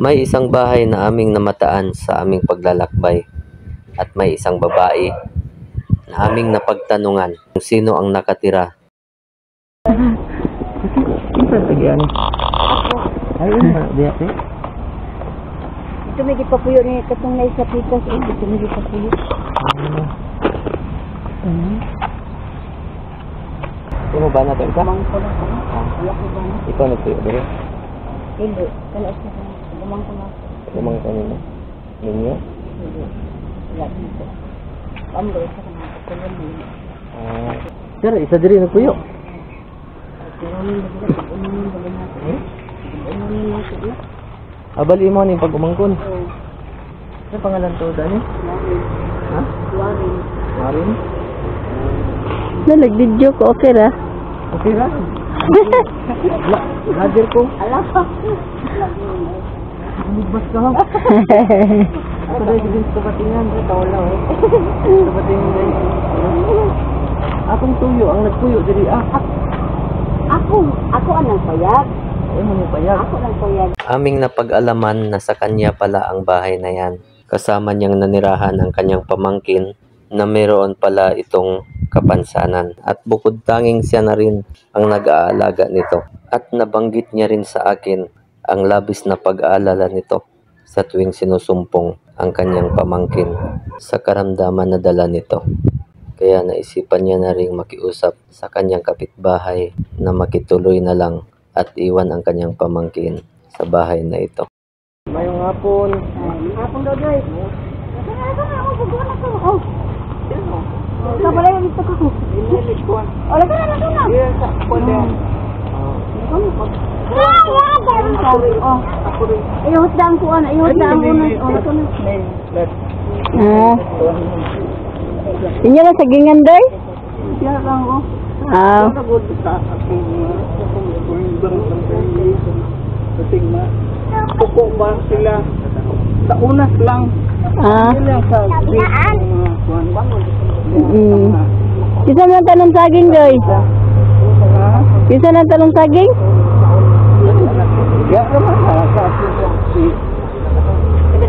May isang bahay na aming namataan sa aming paglalakbay at may isang babae na aming napagtanungan kung sino ang nakatira. Ito may gipapuyo ni katong na sa pitas. Ito may gipapuyo. Ikaw ba na ito? Mangko na ko. Ikaw nagtuyo ba rin? Hindi. Kalas na ko. Mangko na ko. Lumang kanina? Ninyo? Hindi. Wala dito. Amro sa kanila. Tulong mo. Pero isa diri nagtuyo. Abali mo ni pag umangkon. Ano pangalan to dani? Ha? Warin. Marin? Nag-video ko, okay ra? Okay ra. Vlogger ko. Ala pa. Bas ka ha. Ako dahil din sa patingan. Tawala oh. Sa patingan dahil. Akong tuyo, ang nagtuyo diri Ako anang payag. Ay mo ni payag. Ako lang payag. Aming napag-alaman na sa kanya pala ang bahay na yan. Kasama niyang nanirahan ang kanyang pamangkin na meron pala itong kapansanan. At bukod tanging siya na rin ang nag-aalaga nito. At nabanggit niya rin sa akin ang labis na pag-aalala nito sa tuwing sinusumpong ang kanyang pamangkin sa karamdaman na dala nito. Kaya naisipan niya na rin makiusap sa kanyang kapitbahay na makituloy na lang at iwan ang kanyang pamangkin sa bahay na ito. Mayong hapon. Hapon daw doy. Ako ako bubuan ako. Oh. Sabay yung ito ko. Inilis ko. Wala ka na na. Yes, ako din. Oh. Ayos dang ko ana, ayos dang ko na. Inyo na sa gingan, day? Siya lang ko. Pupo ba sila sa unas lang? Isa na talong saging, day? Isa na talong saging? Ya, naman sa si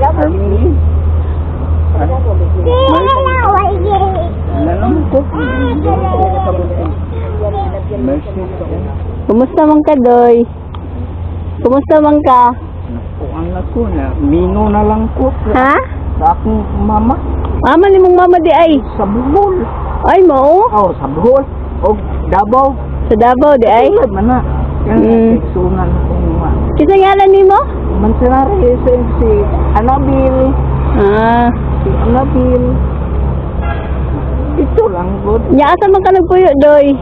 Arlene. Kumusta man ka, doy? Kumusta man ka? Ang ako na, mino na lang ko Ha? sa akong mama Mama ni mong mama di ay? sa Bohol. Ay, mo? Oh, sa Bohol. O Davao. Sa Davao di ay? Ay, mana. Yan, sunan akong mama. Isa ngalan ni mo? Mansinari, si Anabil. Si Anabil. Ito lang, good. Nya asa man ka nagpuyo, doy?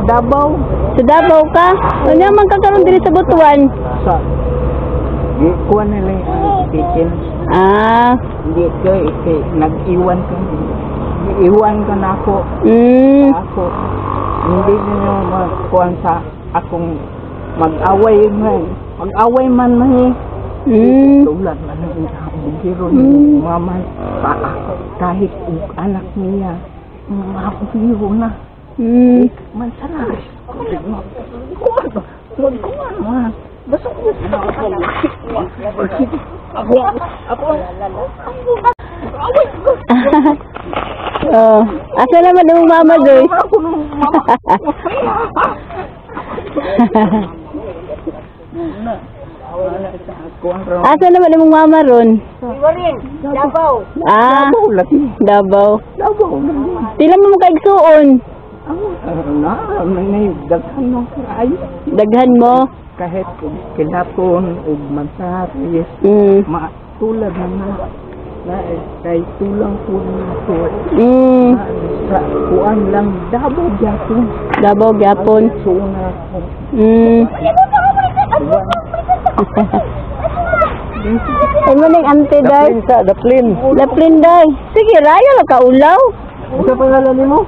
Davao. Sa Davao ka? Anya man ka karon diri sa Butuan? Sa kuha nila yung tikin. Hindi ko, nag-iwan ka. Iwan ka na ako. Ako. Hindi nyo magkuhan sa akong mag-away man. Mag-away man na tulad na ng hero ni mama. Kahit anak niya. Mga hero na. Mansanas. Kuhan ba? Kuhan ba? Basta ko asa naman ang mama, doy? Asa naman ang mama ron? Warin, Davao. Davao. Davao. Pila mo kaigsuon? Daghan mo kayo. Daghan mo? Kahit kinapon o mansaris, matulad na kahit tulang po na ito. Sa kuan lang, Davao gyapon. Davao gyapon. Suna ko. Ay mo ning ante, day? Daplin, day. Sige, raya lang ka ulaw. Ano pangalan ni mo?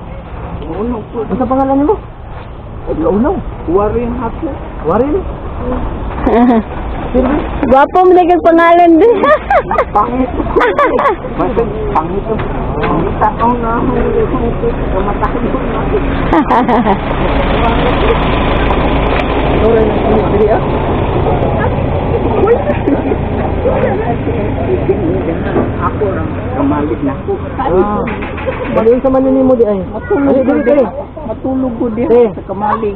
Ano pangalan ni mo? Ulaw. Warin hapon. Warin? Gwapo mo na kang pangalan din. Pangit. Pangit. Pangit ako na. Kamatay ko na. Sorry, ako lang. Kamalig na ako. Baliw sa manin mo di ay. Matulog ko di. Matulog ko di sa kamalig.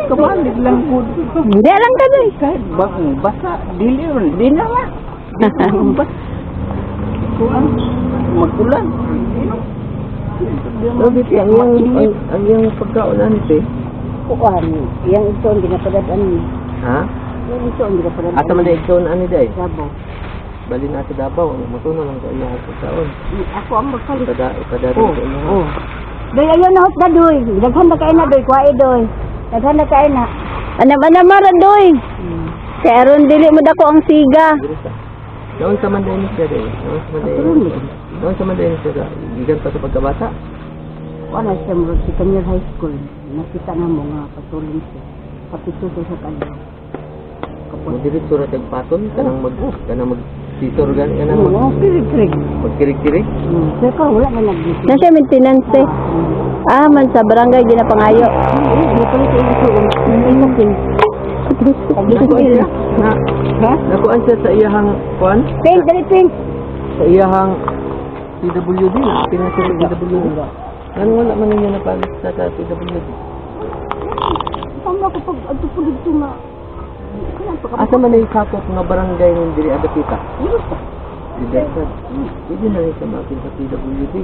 Kamalig lang ko. Hindi lang ka doy. Kahit basa, dili na nga. Kuan, magulan. Robit, ang yung pagkaunan ito eh. Kuan, yang ito ang ginapadadaan ni. Ha? Yang ito ang ginapadadaan. Asa man ito na ano day? Sabo. Bali na sa Davao, matuno lang sa iya pagkaon. Ako ang magpalit. Ipadari Oh, sa inyo. oh. Doy, ayaw na hot na doy. Daghan na kain na doy, kuwae doy. Daghan na kain na. Anam-anamara doy. Kaya aron dili mo dako ang siga. Noon sa Mandayin siya day. Noon sa Mandayin siya. Gigan pa sa pagkabata. Wala siya mo si Kanyar High School. Nakita na mo nga patulong siya. Kapituso sa kanya. Madiritso ra tag paton kanang mag-titor gan kanang Oo, kirig-kirig. magkirig-kirig. Pero ka, wala na nag-dito. Na siya maintenance eh. Man sa barangay, di na pangayo. Hindi pa rin kayo Nakuan siya sa iyahang kuan? Pink, dali pink. Sa iyahang PWD, pinasa sa PWD. Ano wala man niya na palis sa PWD? Tama ko pag agtupulig ito nga. Asa man ay sakop nga barangay ng diri ada kita? Didesad. Pwede na rin sa makin sa PWD.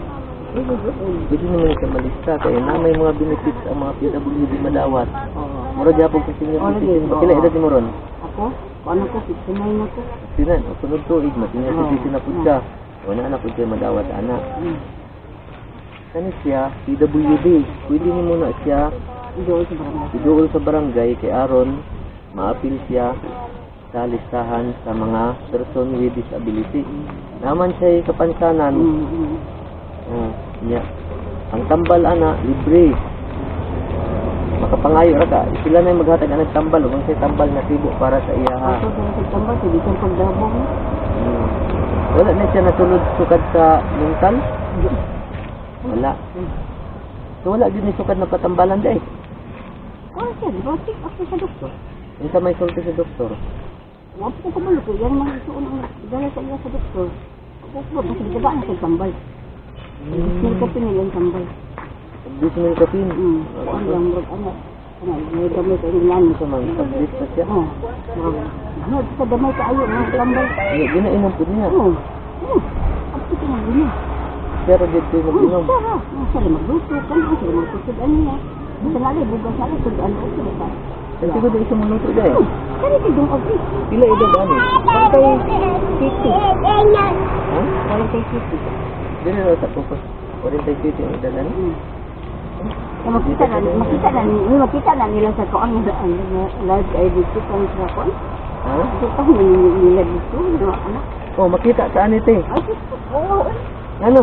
Pwede naman sa malista kaya na may mga benefits ang mga PWD madawat. Mura gyapon sa senior citizen. Bakila edad mo ron? Ako? Paano ko? 69 na ko. Sinan, o sunod tuig, senior citizen na po siya. Wala na po siya madawat anak. Kani siya, PWD. Pwede ni muna siya idool sa barangay kay aron maapil siya sa listahan sa mga person with disability. Naman siya kapansanan. Ang tambal ana libre. Makapangayo ra ka. Sila na yung maghatag ang tambal ug say tambal na tibo para sa iya ha. Tambal sa bisan pagdabong. Wala na siya natulod sukad sa mental. Wala. So wala din ni sukad na patambalan day. Siya, di ba? Check up sa doktor. Yung sa may sulti sa doktor. Wala po ko maluto. Yan mga isuon ang dala sa iya sa doktor. Ako po, basta diba na sa tambal. Bismil ka pinili ang tambal. Bismil ka pin. Ang lang, ano, may damay ka ilan. Sa mga pag-list na siya. Ano, sa damay ka ayo, mga tambal. Ginainom po niya. Ang puti ng gina. Pero dito yung mag-inom. Sila magluto ka na, sila magsusudan niya. Basta nga rin, bugas nga rin, sudan ko sila ka. Kasi ko din isang maluto dahil. Kaya ito yung okay. Pila edad ano? Kay Titi. Ha? Walang kay Titi. Dili na sa pupos. 47 yung edad ano? Makita na nila sa koan ang large ID dito ang sa koan. Ha? Ito pa nila dito, mga anak. Oh, makita saan ito eh. Ay, oo. Ano?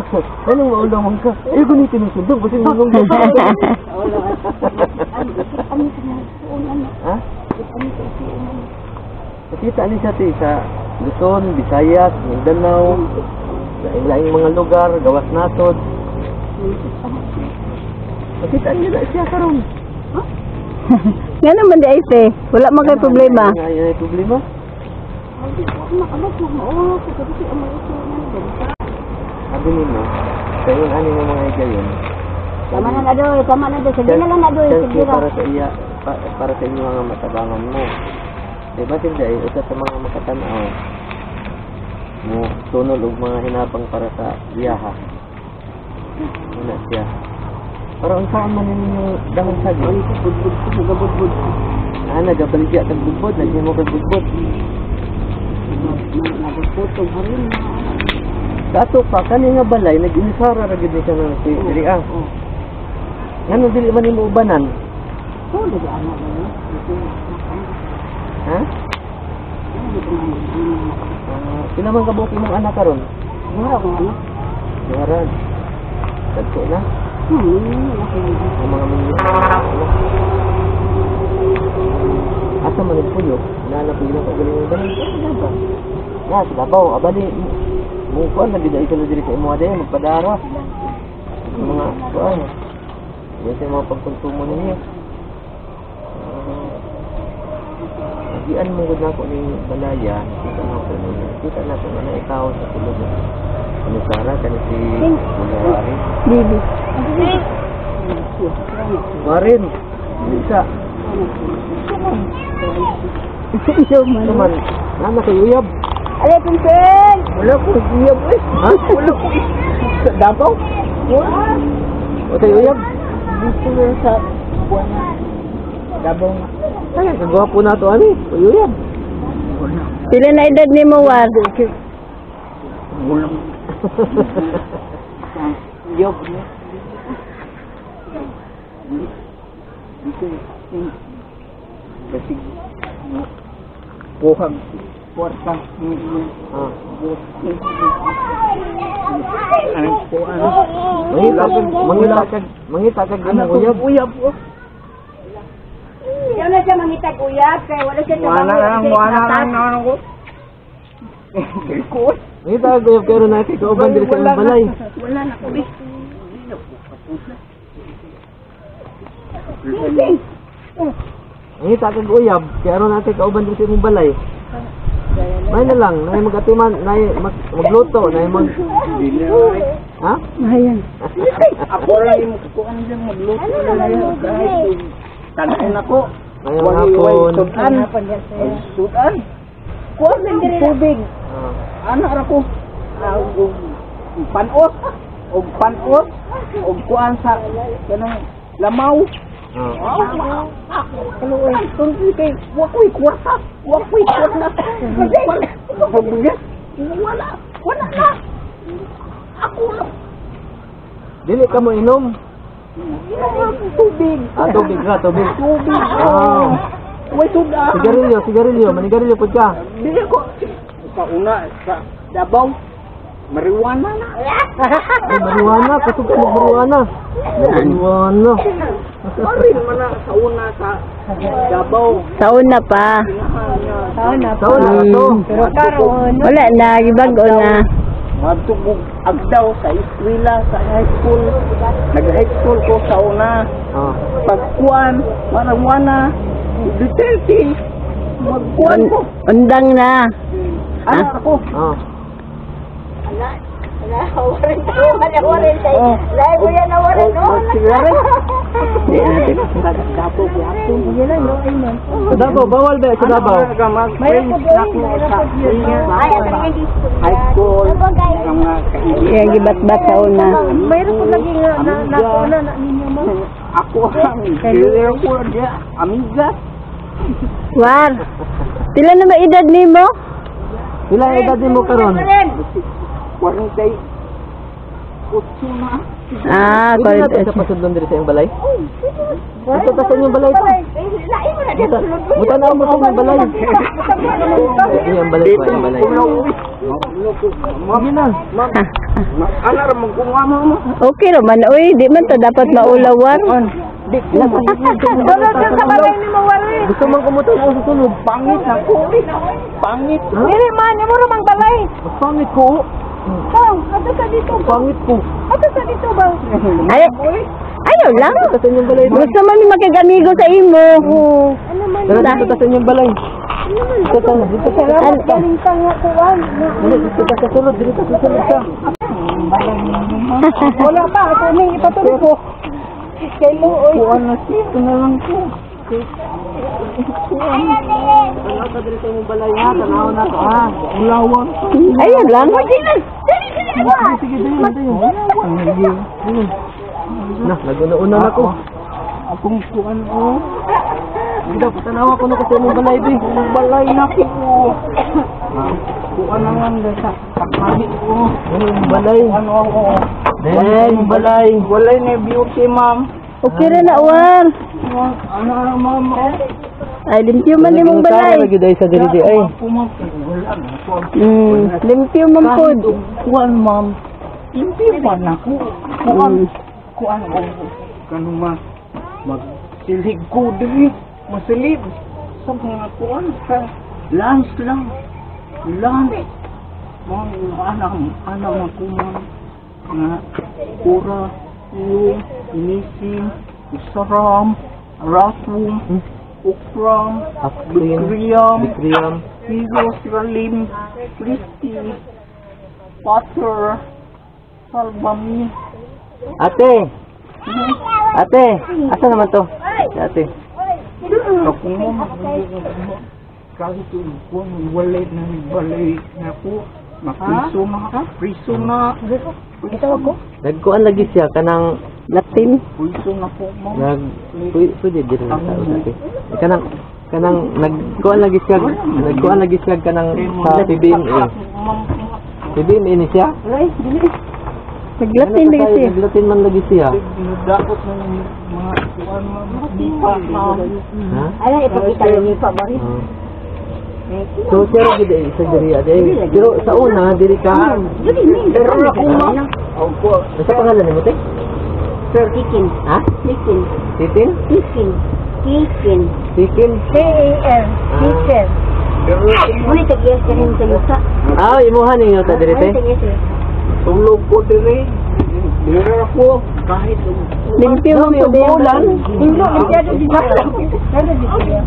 Anong maulamang ka? Eh, gunitin yung sundong. Kasi nulong ka pa. Wala. Ano ito na suon ano? Ha? Ano ito suon ano? Makita ni siya ito sa Luzon, Visayas, Mindanao, sa ilaing mga lugar, gawas natod. Makita niyo na siya karon. Nga naman di ay wala man kay problema. Nga yung problema? Ay, nakabot na mo. Kasi ang mga ito na. Sabi ninyo, sa yung ano yung mga igayon. Tama na doy, tama na doy. Sige na lang na doy. Sige para sa iya, para sa inyo mga matabangan mo. Diba tinda eh, isa sa mga makatanaw mo tunol og mga hinabang para sa iyaha. Una siya. Para unsaan man ninyo dahon sa di. Budbud ko, nagabudbud ko. Nagabaligya kag budbud, lagi mo kag budbud. Nagaputog harin na. Dato pa kani nga balay nag-inisara ra gid siya nang diri ah. Ngano dili man nimo ubanan? Oh, dili anak mo. Ha? Pila man ka buok imong anak karon? Wala ko anak. Diharan. Dagko na. Ang mga minyo. Asa man ang puyo? Naalap ko yung kagaling ba? Sa Davao. Abali, mukhaan na gina ito na diri sa imo aday, magpadara. Mga kuan. Yan sa mga pagkonsumo ninyo. Nagian mo gud nako ni balaya, kita mo ko Kita natin ano ikaw sa tulog. Ano Sarah, kani si Mari. Bibi. Marin, bisa. Teman, nana kay uyab. Ale, Pinsel! Wala ko uyab eh. Ha? Wala ko. Dapaw? O tayo uyab? Dito na sa buwan na. Dabaw nga. Ay, kagwapo na to ani. Uyab. Pila na edad ni mo, War? Bulang. Yob. Dito yung kasi buhang porta Ah. ano po ano Mangita kag anak ko uyab. uyab po Ayaw na siya mangitag uyab, kaya wala siya wala lang ano ko ko Mangita kag uyab pero natin kauban diri sa imong balay. wala na ko Mangita kag uyab pero natin kauban diri sa imong balay. May na lang, nay magatiman, nay magluto, nay mag Ha? Ayan. ako lang yung kuan diyan magluto na yun kahit tanahin ako Ngayong hapon. sudan kuan lang tubig Ah. ano ra ko panos og kuan sa kanang lamaw Ah. ano eh tunti kay wakoy kwarta wala na ako lang Dili ka mo inom. tubig Tubig ra, tubig. ah way sudan Sigarilyo, manigarilyo pud ka. dili ko sa una sa Davao marijuana na Ay, marijuana, kasug ka marijuana. Marijuana. marin man na sa una sa Davao Sa una pa. Saan na Sa una to. pero karon Wala na, gibago na. matugog agdaw sa eskwela sa high school nag-high school ko sa una Ah. pagkuan marijuana Duterte magkuan ko Undang na. ano ako Ah. oh lahi mo yan nawarin di natin dapo yapon yan lang no ayun Sa Davao, bawal ba sa Davao? mayroon po high school mga Kaya gibat-bat sa una. mayroon po lagi na ninyo mo ako ang kailangan ko dia amiga War, pila na ba edad ni mo? Pila ang edad mo karon? 48 na Ah, Pwede natin correct. sa pasudlon diri sa iyong balay? Ito pa sa inyong balay to. Buta na mo sa inyong balay. Iyong balay pa, iyong balay. Sige na. ana ra magkungama mo Okay raman, uy, di man to dapat maulawan. di ko Gusto mong kumutan ako sa sunod. pangit ako pangit Dili man, mo ra mang balay. Mas pangit ko. Ato sa dito. Pangit ko. Ato sa dito ba? Ay, ayaw lang. Ito sa inyong balay. Gusto man ni makigamigo sa imo. Tara dito ta sa inyong balay. Dito ta. Dito ta sa sunod. Dito ta sa sunod ka. wala pa ako ning ipatuloy ko kay mo oy kuan na sito na lang ko Tanaw ta diri sa inyong balay ha. Tanaw na to ha. ulawang Ayaw lang. Sige, dayon. Nah, naguna-una na ko. akong kuan o Hindi, patanaw ako na kasi mong balay din. balay na ko kuan naman sa sakali ko Balay. ano ako Den, balay. walay na beauty ma'am Okay ra na, War. ano na ma'am Ay, limpyo man ni mong balay. Lagi dahil sa diri ay. Limpyo man pod. kuan ma'am hindi pa na ko kuan ko kanong magsilhig ko dili masilid sa mga kuan sa lunch lang lunch mga anak ko ma'am nga pura yung inisim usaram rasum ukram Aklin. bikriam Bikriam. Jerusalem, Christi, Pastor, Salvami. Ate! Ate! Asa naman to? Ate. Ako mo, kahit kung walay na balay na po, priso na. Ito ako. Nagkuan lagi siya kanang Latin. Priso na po, ma'am. pwede din na tao dati. Kanang nagkuan lagi siya kanang sa PBMA. PBMA ni siya? Ay, dili. Naglatin din siya. Naglatin man lagi siya. Dapat na mga kuwan ma'am. Ha? Ano, ipakita yung ipa ba rin? So, siya rin gid sa diri ade. Pero sa una diri ka. Pero ako ma'am. Opo. Sa pangalan nimo te? Sir Kikin. Ha? Kikin. Titin? Kikin. Kikin. Tikin? K-A-L. Kikin. Muli tag-yes ka rin sa yusa. Ah, imuhan ninyo ta diri te. Tulog ko dire. Dire ako kahit Limpyo mo po din. Ulan. Hindi, masyado di siya.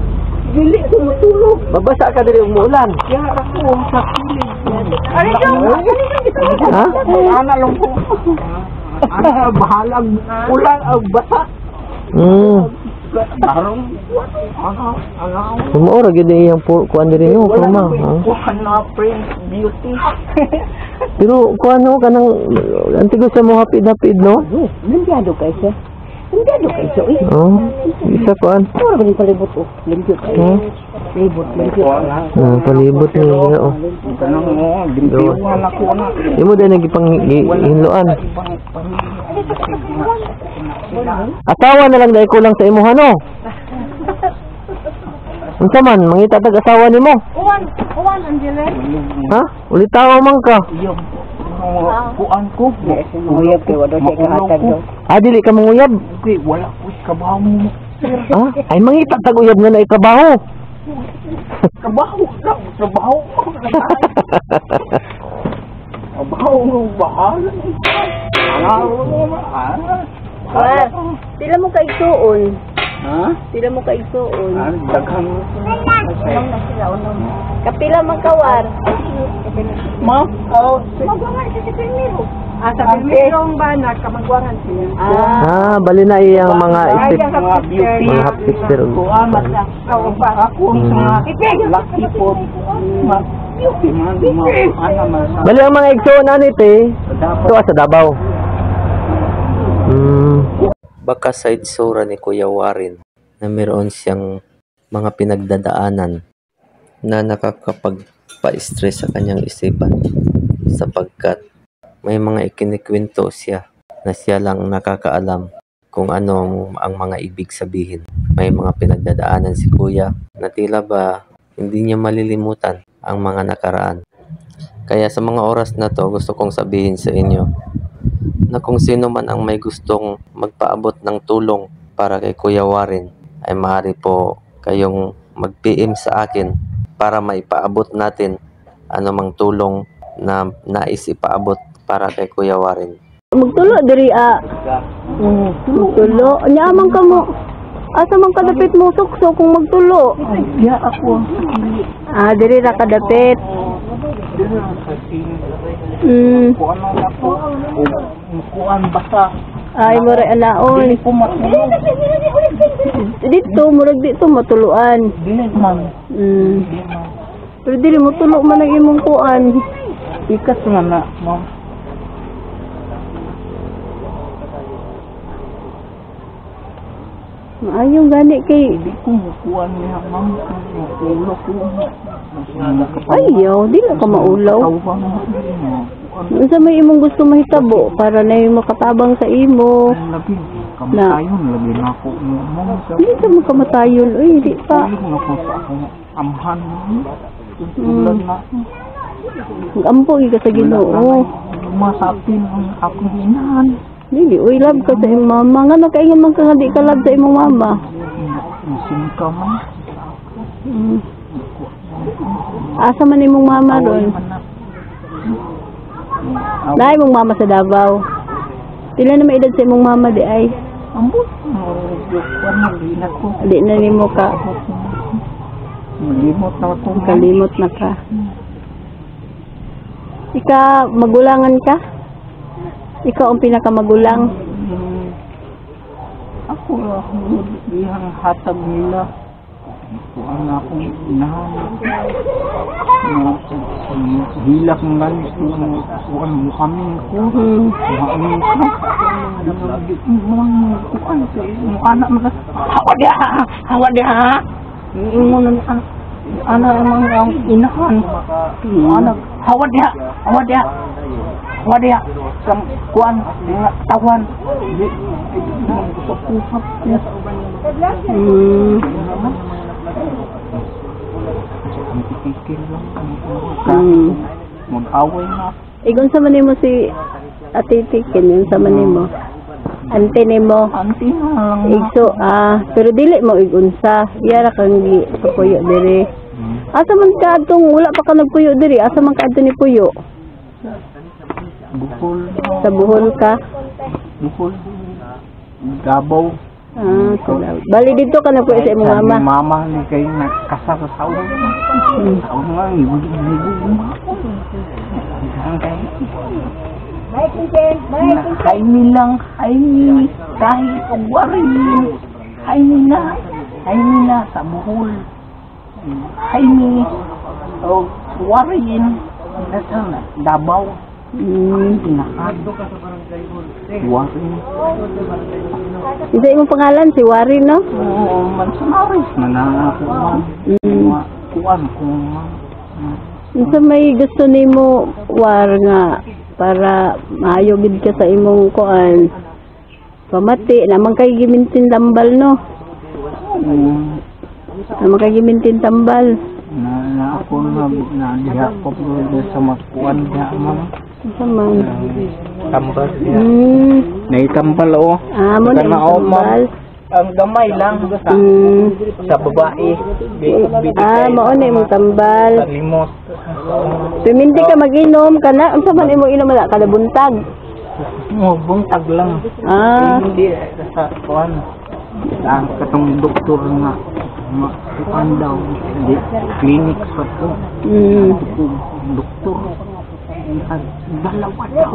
dili ko matulog. Babasa ka diri umuulan. Kaya ako sa piling. Ano ito? Ha? Ana lang po. Ana bahalag ulan ang basa. Darong ana Sumuora gid iyang kuan diri no, kuma. kuhan na Prince Beauty. Pero kuan no kanang antigo sa mo hapid-hapid no? Limpiado kayo siya. Limpiado kayo siya. Oh, isa kuan. Puro ba yung palibot o? Limpyo kayo. Libot, limpyo. Palibot ni oh. Kanang mo limpiwan ako na. Imo din nagipanghinloan. Asawa na lang dahil kulang sa imuha no? Unsa man, mangita tag asawa nimo? Uwan, Angela. Ha? Ulitaw man ka. Yung kuan ko. Uyab kayo, wala siya kahatag daw. Ah, dili ka manguyab. Okay, wala ko kabaho mo. Ah, ay mangita tag uyab nga na ikabaho. Kabaho ka, kabaho. Kabaho mo bahala. Well, sila mo kaigsuon. Ha? Sila mo kaigsuon. Daghang Kapila magkawar. ma? Oh, Magwangan siya sa primero. sa primero ba na kamagwangan siya? Ah, bali na iyang mga isip. Mga beauty. Mga half sister. Kuan ako sa lucky po. Ma beauty man ana man. Bali ang mga igsoon ani te. Tuwa sa Davao. Baka sa itsura ni Kuya Warren na meron siyang mga pinagdadaanan na nakakapagpa-stress sa kanyang isipan sapagkat may mga ikinikwento siya na siya lang nakakaalam kung ano ang mga ibig sabihin. May mga pinagdadaanan si Kuya na tila ba hindi niya malilimutan ang mga nakaraan. Kaya sa mga oras na to gusto kong sabihin sa inyo na kung sino man ang may gustong magpaabot ng tulong para kay Kuya Warren ay maaari po kayong mag-PM sa akin para maipaabot natin anumang tulong na nais ipaabot para kay Kuya Warren. Magtulo diri Magtulo. Nyaman ka mo. Asa man kadapit mo sukso kung magtulo. Ya ako. Diri ra kadapit. Kuan na po. Kuan basa. Ay mo ra anaon. Dili ko matulog. Dito murag dito matuluan. Dili man. Pero dili mo tulo man ang imong kuan. Ikas na na, ma'am. Maayong gani kay Hindi ko kuan niya, ma'am. Matulog ko. ayaw, dili ka maulaw. Unsa may imong gusto mahitabo para na yung makatabang sa imo. Labi, kamatayon, labi na ako. Ma'am, Hindi ka mo kamatayon. Uy, di pa. Ayun ako sa akong amhan. Tutulan na. Ampo ka sa Ginoo. Masapin ang akong inahan. Dili, uy, love ka sa imong mama. Nga nakaingon man ka nga di ka love sa imong mama. Isin ka man. Asa man imong mama ron? Na imong mama sa Davao. Pila na may edad sa imong mama di ay? Ambot. Kuan na, di na ko. Di na nimo ka. Malimot na ako. Kalimot na ka. Ika, magulangan ka? Ikaw ang pinakamagulang. Ako ang hatag nila. Kuan akong inahan. Hilak ng galis kuan mo kami ko. Kuan ko. Kuan ko. Anak mo. Hawa dia. Ingon na ana emang ang inahan. Anak hawa dia. Hawa dia. Sam kuan tawan. Pusap ya. Pikir lang. Mag-away na. Igon sa manimo si Ate Tikin, yun sa manimo. Ante nimo. Anti na lang. Igso, pero dili mo igunsa. Yara kang gi sa puyo diri. Asa man ka atong wala pa ka nagpuyo diri? Asa man ka adto ni puyo? Bukol. Sa Bohol ka? Bukol. Gabaw. Bali dito ka nagpuyo sa imong mama. Mama ni kay nakasar sa saon. Saon nga ibig. Hay nilang, kahit uwarin. Hay nila sa Bohol. Hay ni uwarin. Nasa Davao. Pinakad. Uwarin. Isa imong pangalan si Wari, no? Oo, Manzanares. Manakakuan. Kuan kung Isa may gusto nimo war nga para maayo gid ka sa imong kuan. Pamati naman kay gimintin tambal, no? Naman kay gimintin tambal. na ako na diha ko sa makuan diha man. Saman. Tambal diha. Naitambal o. Mo na tambal. Ang gamay lang sa babae. Mao na imong tambal. Sa limos. Piminti ka mag-inom kana unsa man imong inom na kada buntag. Buntag lang. Hindi sa kuan. Ang katong doktor nga makuan daw di clinic sa to. Doktor. Dalawa daw.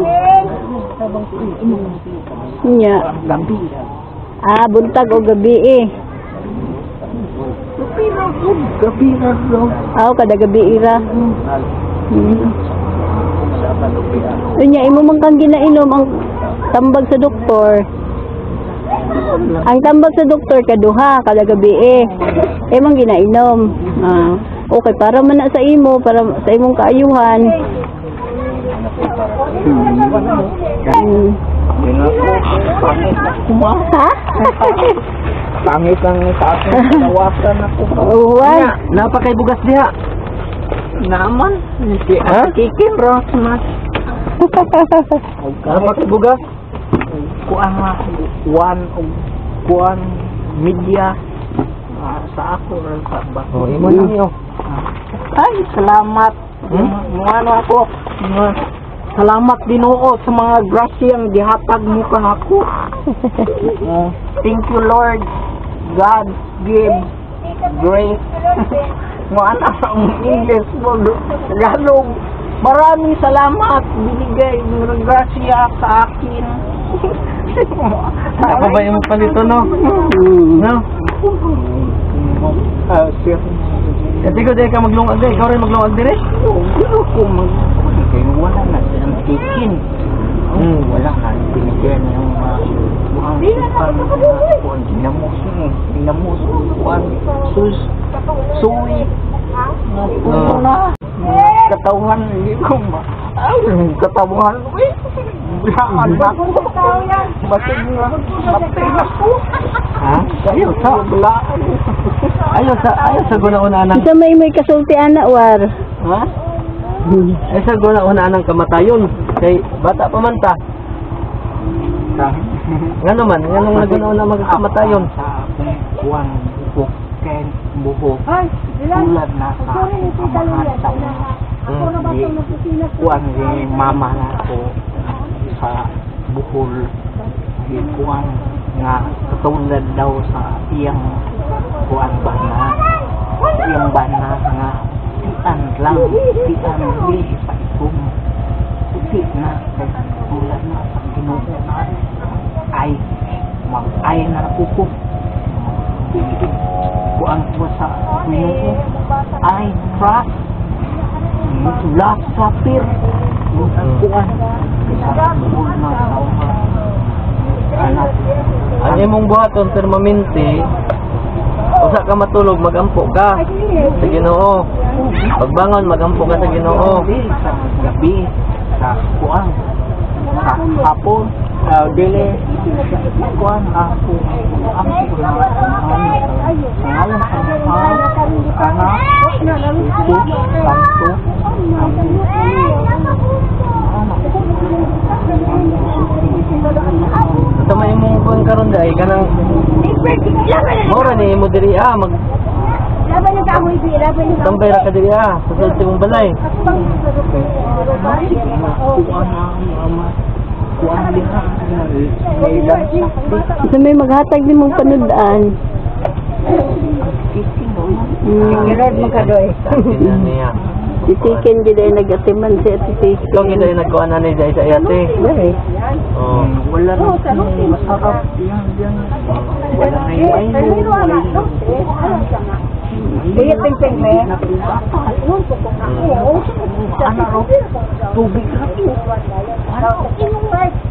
Nya. Gabi. Buntag o gabi eh. Gabi na daw. Kada gabi ira. Unya imo man kang ginainom ang tambag sa doktor. Ang tambag sa doktor kaduha kada gabi eh. Imong ginainom. Okay para man na sa imo, para sa imong kaayuhan. Ha? Pangit ang sa akin, nawasan ako. Uwan. Napakay bugas diha. Naman. Kikin ros mas. Napakay bugas. Kuan nga. Kuan media. Sa ako rin sa bato. Imo na niyo. Ay, salamat. Ano ako. Salamat Ginoo sa mga grasyang gihatag mo kanako. Thank you Lord. God give grace. Mga ang English mo. Tagalog. Maraming salamat. Binigay ng grasya sa akin. Ako ba yung palito, no? No? Sir. Kasi ko dahil ka maglungag dahil. Ikaw rin maglungag din eh? Wala na silang tikin. Wala na. Binigyan na yung buhang sipan. Dinamos. Buwan. Suwi. Puno na. Katawan. Hindi ko katawan. Bilaan na ako. Matay na ko. Ha? Ayaw sa bilaan. Ayaw sa guna-una ng... Isa may kasulti ana war. Ha? Ay sa guna-una ng kamatayon. Kay bata pa man ta. Nga naman, nga nung naguna-una magkamatayon. Sa akong buwan, buhok, tulad na sa mga taon. Kuwan si mama na ako sa Bohol. Kuwan nga katulad daw sa iyang kuwan ba na yung bana nga tian lang, tian di sa ikum. Puti na, tulad na sa Ginoo na ay mag-ay na kuko. Kuan ko sa Ginoo ay trust. Last sapir. Kuan sa Ginoo na anak. Ang imong buhaton permanente, usa ka matulog magampo ka sa Ginoo. Pagbangon magampo ka sa Ginoo. Sa gabi, sa kuan, sa hapon, dili kuan ako ang ngalan sa kana santo Sa may imong kuan karon dai kanang mora ni mo diri mag tambay ra ka diri sa sulod sa imong balay. Sa may maghatag ni mong panudaan. Kirod mo ka doy. Niya. Titikin gid ay nagatiman siya titikin. Ikaw kita yung nagkuhan na ni Jai sa iyate. Bari. Oh. Wala na masarap yan. Wala na yung Iya ting-ting me. Ano tubig ra.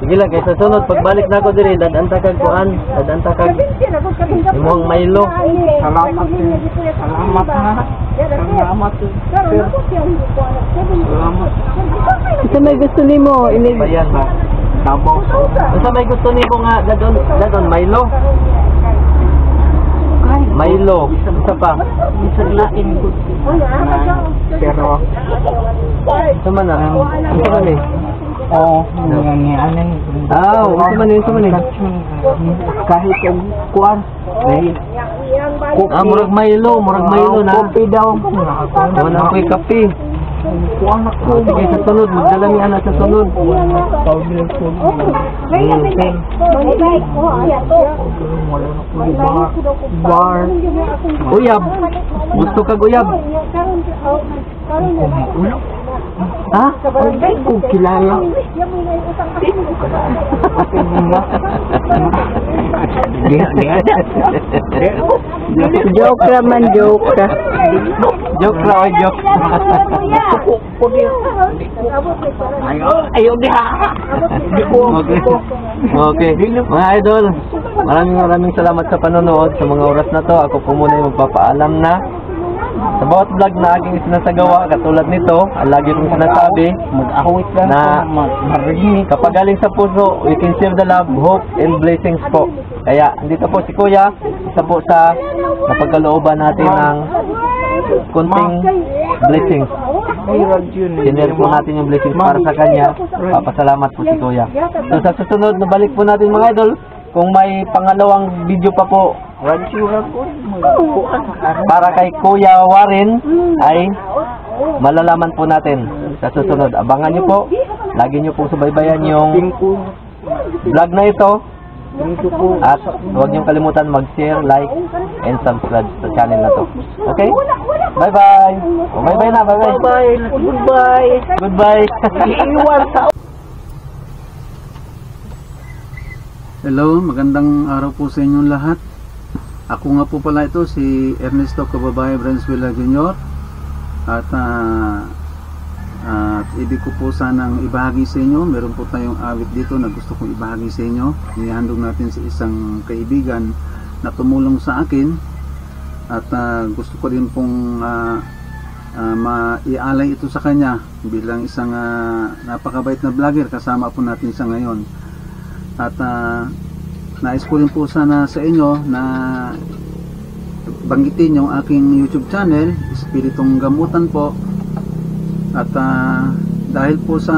Sige lang, kaysa sunod, pagbalik na ako diri, dadaan takag kuan, dadaan takag imong Milo. Salamat na. Salamat. Sa may gusto nimo inig Bayan ba? Dabong Basta may gusto nimo nga dadon Milo. Milo, isa pa. Isalain ko. Pero Isa man na. Isa man eh. nangyayari. Isa man eh, isa man eh. Kahit yung kuwan. Murag Milo na. Kopi daw. Wala ako'y kape. Kuwan ako. Sige, sa sunod, magdala niya na sa sunod. Bar. Uyab. Gusto kag uyab? Ha? Hindi ko kilala. joke raman joke ra. Joke ra, oy, joke. Ayaw diha. Okay. Mga idol, maraming salamat sa panonood. Sa mga oras na to, ako po muna yung magpapaalam na sa bawat vlog na aking sinasagawa, katulad nito, lagi kong sinasabi na kapag galing sa puso, we can share the love, hope, and blessings po. Kaya, dito po si Kuya, isa po sa napagkalooban natin ng kunting blessings. Sinare po natin yung blessings para sa kanya. Papasalamat po si Kuya. So, sa susunod, nabalik po natin mga idol. Kung may pangalawang video pa po para kay Kuya Warren, ay malalaman po natin sa susunod. Abangan nyo po. Lagi nyo po subaybayan yung vlog na ito. At huwag nyo kalimutan mag-share, like, and subscribe sa channel na to. Okay? Bye-bye! Bye-bye na, bye-bye! Goodbye. Goodbye! Iiwan sa Hello, magandang araw po sa inyong lahat. Ako nga po pala ito, si Ernesto Cababay Branswela Jr. At ibig ko po sanang ibahagi sa inyo. Meron po tayong awit dito na gusto kong ibahagi sa inyo. Inihandog natin sa isang kaibigan na tumulong sa akin. At gusto ko din pong maialay ito sa kanya bilang isang napakabait na vlogger. Kasama po natin sa ngayon. At nais ko rin po sana sa inyo na banggitin yung aking YouTube channel, Espiritong Gamutan po. At dahil po sa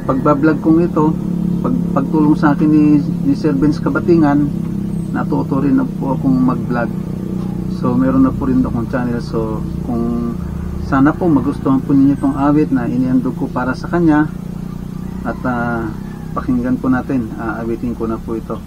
pagbablog kong ito, pagtulong sa akin ni Sir Benz Kabatingan, natuto rin na po akong mag-vlog. So meron na po rin akong channel. So kung sana po magustuhan po ninyo itong awit na inihandog ko para sa kanya, at pakinggan po natin. Awitin ko na po ito.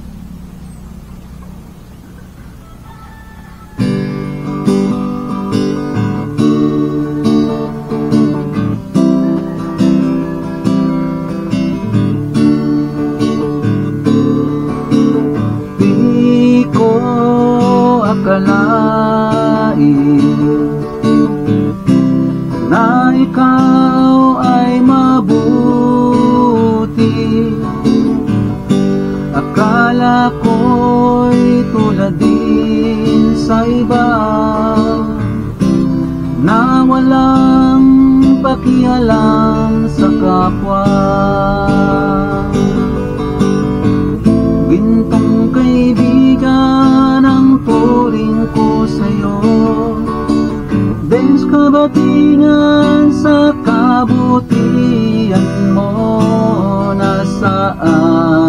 kapwa. Gintong kaibigan ang turing ko sa'yo, Benz kabatingan sa kabutihan mo, na sa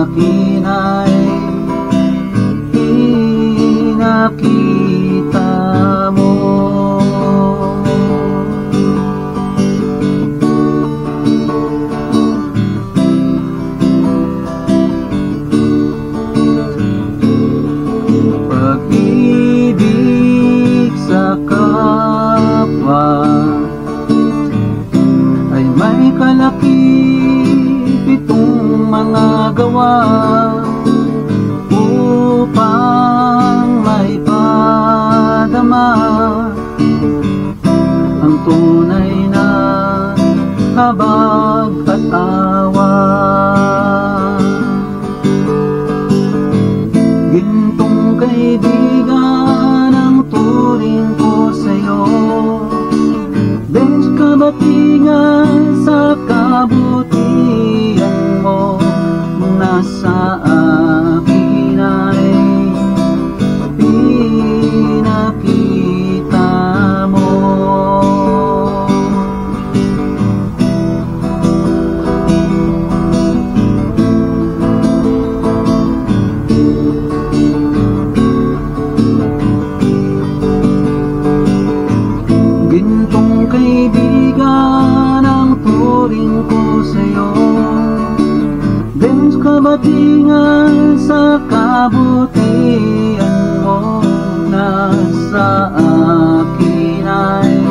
akin ay pinakita mo. Pag-ibig sa kapwa ay may kalakip-pitong mga gawa, upang may padama ang tunay na habag at awa. Gintong kaibigan ang turing ko sa'yo, Benz kabatingan sa kabutihan mo, nasa akin ay pinakita mo. Gintong kaibigan ang turing ko sa'yo, Benz kabatingan sa kabutihan mo, nasa akin ay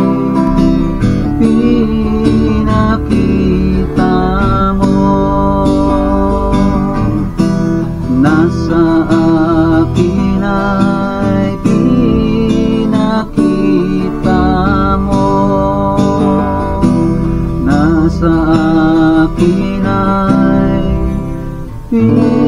pinakita mo. Nasa akin ay pinakita mo. Nasa akin ay pinakita mo.